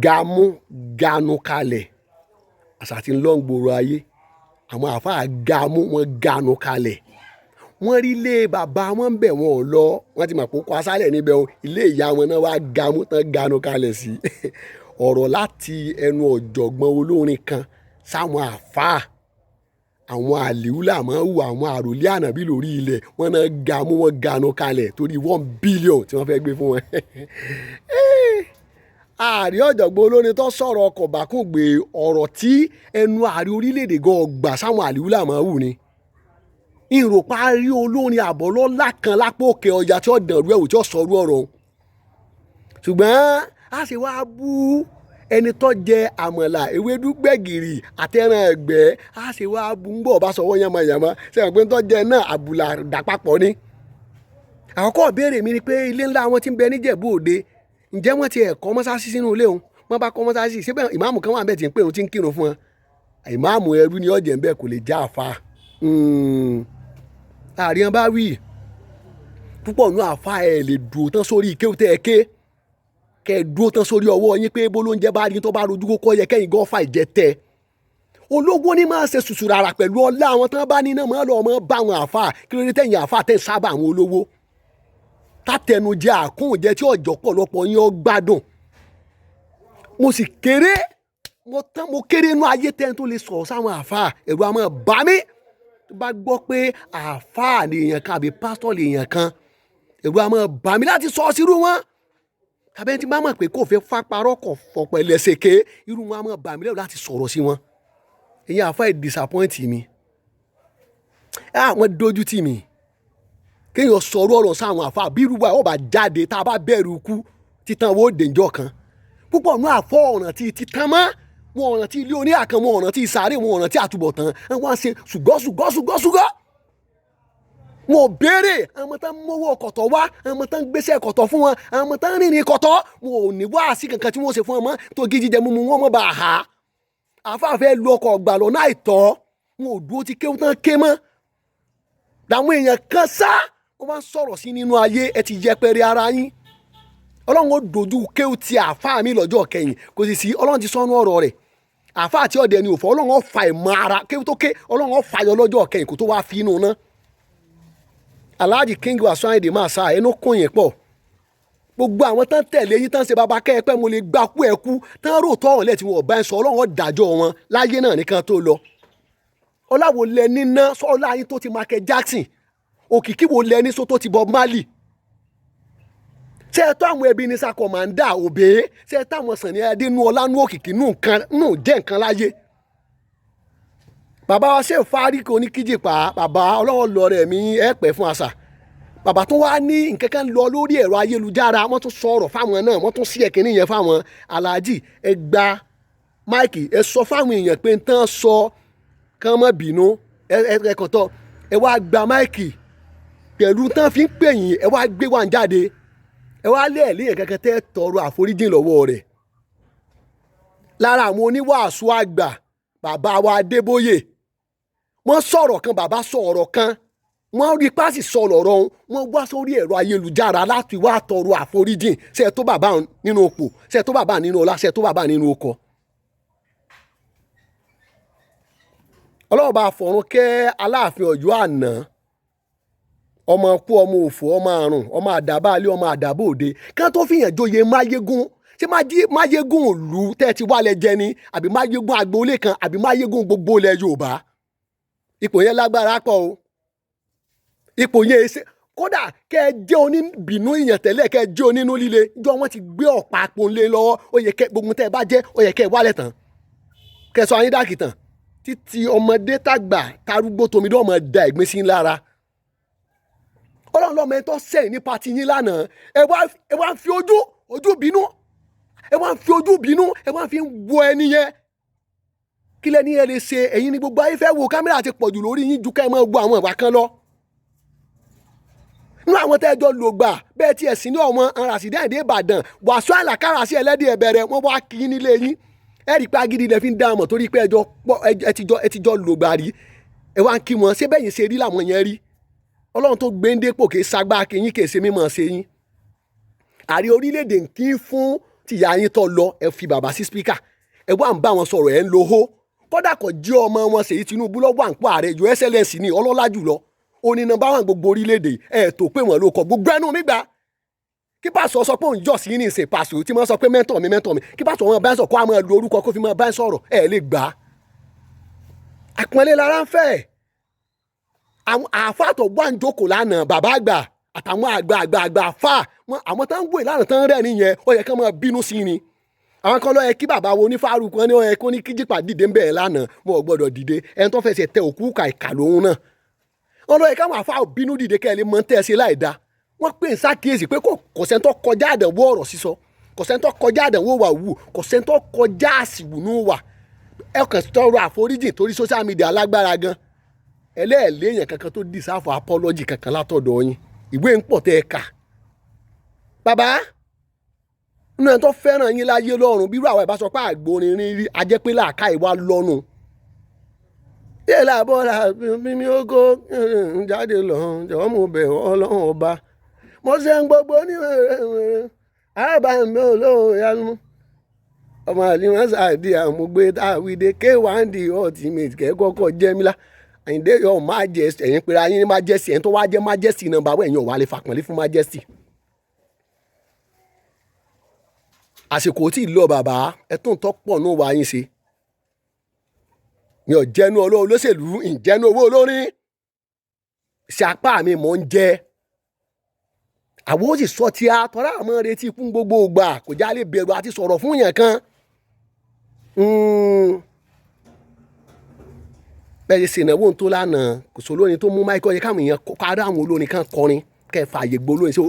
Ganu Kale àṣà tí ń lọ ń gbòòrò ayé àwọn àáfàá Gamu wọn Ganu Kale wọ́n rí ilé bàbá wọn bẹ̀ wọ́n ò lọ wọ́n ti mọ̀ pé kó aṣálẹ̀ níbẹ̀ o ilé ìyá wọn náà wá Gamu tán Ganu Kale sí ọ̀rọ̀ láti ẹnu ọ̀jọ̀gbọ́n olórin kan sáwọn àáfàá àwọn àlìúlà máa ń wù àwọn àròlé ànábì lórí ilẹ̀ wọn náà Gamu wọn Ganu Kale torí 1 billion tí wọ́n fẹ́ gbé fún wọn. ààrẹ ọ̀jọ̀gbọ́n olórin tó sọ̀rọ̀ ọkọ̀ bákùngbé ọ̀rọ̀ tí ẹnu ààrẹ orílẹ̀-èdè gan ọgbà sáwọn àlìúlà máa ń wù ni. ìròparí olórin àbọ̀lọ́lá kan lápò òkè ọjà tí ó dàrú ẹ̀wò tí ó sọ̀rọ̀ ọ̀rọ̀ ṣùgbọ́n a sì wá bú ẹni tó jẹ àmàlà ewédú gbẹ̀gìrì àtẹ̀ràn ẹ̀gbẹ́ a sì wá bú ń bọ̀ bá sọ̀wọ́ yamayama sẹ́wọ̀n pé tó jẹ náà àbùlà dàpapọ̀ ni. àkọ́kọ́ ìbéèrè mi ni pé ilé ńlá wọn ti ń bẹ níjẹ̀bú òde ǹjẹ́ wọ́n ti ẹ̀kọ́ mọ́sáàsì sínú ilé òun wọ́n bá kọ́ mọ́sáàsì síbẹ̀ ìmáàmù kan wà bẹ́ẹ̀ tí ń pè òun ti ń kírun fún wọn ìmáàmù ẹrú ni ọ̀jẹ̀ ń bẹ́ẹ̀ kò lè já àfa àríyàn bá wí púpọ̀ nù àfa ẹ̀ lè dúró tán sórí ike tẹ́ ẹ ké kẹ́ ẹ dúró tán sórí ọwọ́ yín pé bó ló ń jẹ́ bá rí tó bá rojú kókó yẹ kẹ́yìn gọ́fà ìjẹ́ tẹ́ ológun ní máa ṣe ṣùṣù rárá pẹ̀lú ọlá àwọn tán bá ní náà máa lọ ọmọ bá àwọn àfa kí ló dé tẹ̀yìn àfa tẹ̀ sábà àwọn olówó tátẹnujẹ àkóhùnjẹ tí ọjọ́ pọ̀lọpọ̀ yín ó gbádùn mo sì kéré mo kéré inú ayé tẹ́ni tó lè sọ̀rọ̀ sáwọn àfa ẹ̀rù àmọ́ bá mi tó bá gbọ́ pé àfa lèèyàn kan àbí pásítọ̀ lèèyàn kan ẹ̀rù àmọ́ bá mi láti sọ sírú wọn abẹ́ni tí bá mọ̀ pé kò fẹ́ fapárọ́ kọ̀ fọ̀pọ̀ ẹlẹ́sẹ̀kẹ́ irú wọn àmọ́ bá mi lẹ́rù láti sọ̀rọ̀ sí wọn ẹ̀yin àfa ẹ̀ disappoint mi wọ́n dojú tì mí kéèyàn sọ̀rọ̀ ọ̀rọ̀ sáwọn àfa bí irú wa ó bá jáde tá a bá bẹ̀rù ikú títan wo dèjọ́ kan púpọ̀ nù àfọ̀ ọ̀ràn tí títan mọ́ wọn ọ̀ràn tí ilé oníyà kan wọn ọ̀ràn tí sàárè wọn ọ̀ràn tí àtúbọ̀tán wọn ṣe ṣùgọ́ wọn ò béèrè àwọn tán mówó ọkọ̀tọ̀ wá àwọn tán gbéṣẹ́ ọkọ̀tọ̀ fún wọn àwọn tán rìnrìn ọkọ̀tọ̀ wọn ò ní wáàsí kankan tí wọ́n ṣe fún wọn mọ́ tó gí jíjẹ mímu wọn mọ́ bá a hà àfáàfẹ́ lu ọkọ̀ ọgbà lọ́nà àìtọ́ wọn ò dúró ti kéwú tán ké mọ́ làwọn èèyàn kan sá wọ́n bá ń sọ̀rọ̀ sí nínú ayé ẹ ti yẹpẹrẹ ara yín ọlọ́run ó dojú kéwù ti àáfàá mi lọ́jọ́ kẹyìn kò sì sí ọlọ́run ti sọ́nú ọ̀rọ̀ rẹ̀ àáfàá tí ọ̀dẹ ni òfò ọlọ́run ó fa ìmọ̀ ara kéwù tó ké ọlọ́run ó fàyọ lọ́jọ́ kẹyìn kó tó wá fi inú ná Alhaji King wa Sunday máa sa ẹnu kún yẹn pọ̀ gbogbo àwọn tán tẹ̀lé yín tán ṣe bàbá kẹ́ẹ̀pẹ́ mo lè gbà kú ẹ̀kú tán rò tọ́rọ̀ lẹ̀ tí wọn ò bá ń sọ ọlọ́run ó dájọ́ wọn láyé náà nìkan tó lọ ọláwo lẹ níná sọ́ọ́lá yín tó ti Michael Jackson òkìkí wo lẹ ní sótó ti Bob Marley ṣe ẹ tó àwọn ẹbí ní sa kọ̀mándà òbí ṣe ẹ táwọn sàn ní adé nú ọlá nú òkìkí nú jẹ́ nǹkan láyé bàbá wa ṣe fáríkì oníkíjìpá bàbá ọlọ́wọ́ lọ rẹ̀ mí ẹ pẹ́ fún àṣà bàbá tó wá ní nǹkan kan lọ lórí ẹ̀rọ ayélujára wọ́n tún sọ̀rọ̀ fáwọn náà wọ́n tún sí ẹ̀kíní yẹn fáwọn Alhaji ẹ gba máìkì ẹ sọ fáwọn èèyàn pé ń tán sọ kán má bínú ẹ kàn tọ́ ẹ wá gba máìkì pẹ̀lú tán fi ń pè yín ẹ wá gbé wá ń jáde ẹ wá lé ẹ̀lẹ́yìn kankan tẹ́ tọrọ àforíjì lọ́wọ́ rẹ̀ lára àwọn oníwàásù àgbà bàbá wa Adébóyè wọ́n sọ̀rọ̀ kan bàbá sọ̀rọ̀ kan wọ́n rí pàṣẹ sọ̀rọ̀ ọ̀rọ̀ wọn wá sórí ẹ̀rọ ayélujára láti wá tọrọ àforíjì ṣe tó bàbá nínú òpó ṣe tó bàbá nínú ọlá ṣe tó bàbá nínú ọkọ. Ọlọ́run bá fọ̀run kẹ́ Aláàfin Ọ̀yọ́ àná ọmọ kú ọmọ òfò ọmọ àrùn ọmọ àdàbálẹ ọmọ àdàbòde kán tó fìyàn joyè máyégún ṣé máyégún òlu tẹ́ ti wálẹ̀ jẹ ni àbí máyégún agboolé kan àbí máyégún gbogbo ilẹ̀ Yorùbá ipò yẹn lágbára pọ̀ o ipò yẹn ṣe kódà kẹ́ ẹ jẹ́ oníbínú ìyàn tẹ́lẹ̀ kẹ́ ẹ jẹ́ onínú líle jọ wọ́n ti gbé ọ̀pá àpòǹlé lọ́wọ́ ó yẹ kẹ́ gbogbo tẹ́ ẹ bá jẹ́ ó yẹ kẹ́ ẹ wálẹ̀ tán kẹ́ ẹ sọ ayé dàkì tán títí ọmọdé tàgbà tarúgbó tomidọ́ ọmọ da ìgbín sí lára ọlọ́run lọ́mọ ẹ tó sẹ́yìn nípa ti yín lánàá ẹ wá ń fi ojú bínú ẹ wá ń fi ojú bínú ẹ wá ń fi wo ẹni yẹn kí lẹ́ni yẹn lè ṣe ẹ̀yin ni gbogbo ayé fẹ́ wo kámẹ́rà ti pọ̀jù lórí yín ju ká ẹ máa wo àwọn ìwà kan lọ nínú àwọn tẹ́jọ́ lò gbà bẹ́ẹ̀ tí ẹ̀sìn ní ọmọ arásídẹ́ẹ̀dé Ìbàdàn Wàsíù Àlàkárà sí ẹlẹ́dẹ̀ ẹ̀bẹ̀rẹ̀ wọ́n wá kí nílé yín ẹ rí i pé agídí ilẹ̀ fi ń dá ọmọ torí pé ẹ ti jọ lò gbà rí ẹ wá ń kí wọn ṣé bẹ́yìn ṣe rí làwọn yẹn rí Ọlọ́run tó gbé ń dépò kì í sagbá kìyín kì í ṣe mímọ̀ ṣe yín àrí orílẹ̀-èdè ń kí fún tí ìyá yín tó lọ ẹ fi bàbá sí spíkà ẹ wá ń bá wọn sọ̀rọ̀ ẹ ń lo hó kódà kò jẹ́ ọmọ wọn Ṣèyí Tinubu lọ́wọ́ à ń pa ààrẹ your excellence ní ọlọ́lá jùlọ oní nọ́mbà wọn gbogbo orílẹ̀-èdè ẹ̀ tó pé wọn ló kọ gbogbo ẹnu mi gbà kí pásọ sọ pé òun jọ sí ní ìsìn pásọ tí wọ́n sọ pé mẹ́ntọ̀ mi kí pásọ wọn bá ń sọ kó a máa lo orúkọ kó fi máa bá ń sọ̀rọ̀ ẹ̀ lè gbà á àpọ́nlé lára ń fẹ́ àwọn àfàtọ̀ wà ń jókòó lánàá bàbá àgbà àtàwọn àgbà àfà àwọn tó ń wò lánàá tó ń rẹ̀ nìyẹn ó yẹ kí wọ́n máa bínú sí ni àwọn kan ló yẹ kí bàbá wo ní Fárúkù wọn ní ó yẹ kó ní kíjìpá dìde ń bẹ̀rẹ̀ lánàá wọn ò gbọ́dọ̀ dìde ẹni tó fẹsẹ̀ tẹ òkú kàìkà lòun náà wọn ló yẹ káwọn àfà bínú dìde kẹ́ ẹ lè mọ tẹ́ ẹ ṣe láì dáa wọ́n pè ń ṣàkíyèsí pé kò sẹ́ńtọ́ kọjá àdánwò ọ̀rọ̀ sísọ kò sẹ́ńtọ́ kọjá àdánwò wà wù kò sẹ́ńtọ́ kọjá àsìwùnú wà ẹ kàn tọrọ àforíjì torí social media alágbára gan ẹlẹ́ẹ̀lẹ́yìn kankan tó dìsáfọ̀ apology kankan látọ̀dọ̀ yín ìwé ń pọ̀ tẹ́ ẹ kà bàbá nínú ẹni tó fẹ́ràn yín láyé lọ́run bírú àwọn ìbá sọ pé àgbórin rí ajẹ́pẹ́ làákà ìwà lọ́nu yé làbọ̀ra mímí ógó jáde lọ jọ̀wọ́ mo bẹ̀ Ọlọ́run ọba mo ṣe ń gbogbo níwèrè àbá mi olóhùn yanu ọmọ àlìmọ́ sàdí àmúgbé táwídé K1 the ultimate kẹ́kọ̀ọ́kọ́ jẹ́mílá Àyìndé yọ majesty ẹ̀yìn pera yín ní majesty ẹ̀yìn tó wá jẹ́ majesty nọ́mbà wẹ̀ ẹ̀yìn ò wá lè fàpọ̀nlé fún majesty. àsìkò tí ì lọ bàbá ẹ̀tún tó pọ̀ ní òwò ayín ṣe mi ò jẹ́nu olóṣèlú ìjẹ́nu owó olórin ṣe apá mi mò ń jẹ́ àwọn ó sì sọ tí a tọ́ra àmọ́ retí fún gbogbo ìgbà kò já lè bẹ̀rù àti sọ̀rọ̀ fún yẹn kan bẹ́ẹ̀ ṣe ìnáwó tó lánàá kò sọ olórin tó mú Michael yẹ káwọn èèyàn kárí àwọn olórin kan kọrin kẹfà àyè gbó olórin sí